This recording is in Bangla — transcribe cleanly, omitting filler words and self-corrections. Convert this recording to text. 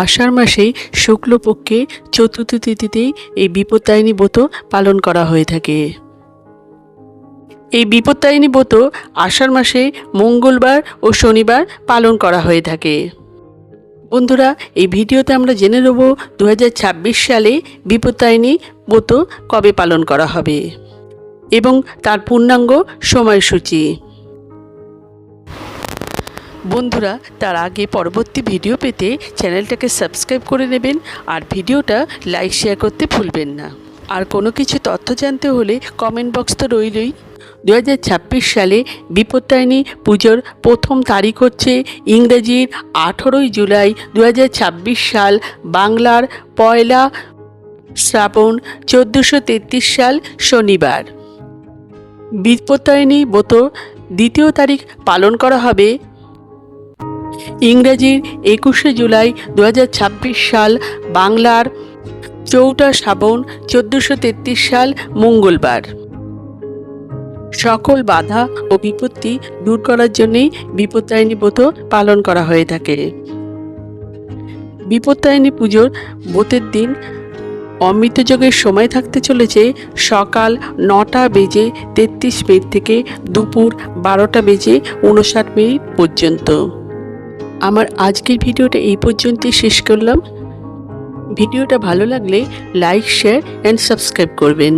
আষাঢ় মাসে শুক্লপক্ষে চতুর্থ তিথিতেই এই বিপত্তারিণী ব্রত পালন করা হয়ে থাকে। এই বিপত্তারিণী ব্রত আষাঢ় মাসে মঙ্গলবার ও শনিবার পালন করা হয়ে থাকে। বন্ধুরা, এই ভিডিওতে আমরা জেনে নেব 2026 সালে বিপত্তারিণী ব্রত কবে পালন করা হবে এবং তার পূর্ণাঙ্গ সময়সূচি। বন্ধুরা, তার আগে পরবর্তী ভিডিও পেতে চ্যানেলটাকে সাবস্ক্রাইব করে নেবেন আর ভিডিওটা লাইক শেয়ার করতে ভুলবেন না। আর কোনো কিছু তথ্য জানতে হলে কমেন্ট বক্স তো রইলই। 2026 সালে বিপত্তারিণী পুজোর প্রথম তারিখ হচ্ছে ইংরেজির 18 জুলাই 2026 সাল, বাংলার 1 শ্রাবণ 1433 সাল শনিবার। বিপত্তারিণী ব্রত দ্বিতীয় তারিখ পালন করা হবে ইংরেজির 21 জুলাই 2026 সাল, বাংলার 4 শ্রাবণ 1433 সাল মঙ্গলবার। সকল বাধা ও বিপত্তি দূর করার জন্যই বিপত্তারিণী ব্রত পালন করা হয়ে থাকে। বিপত্তারিণী পুজোর ব্রতের দিন অমৃতযোগের সময় থাকতে চলেছে সকাল 9:33 থেকে দুপুর 12:59 পর্যন্ত। আমার আজকের ভিডিওটা এই পর্যন্তই শেষ করলাম। ভিডিওটা ভালো লাগলে লাইক, শেয়ার অ্যান্ড সাবস্ক্রাইব করবেন।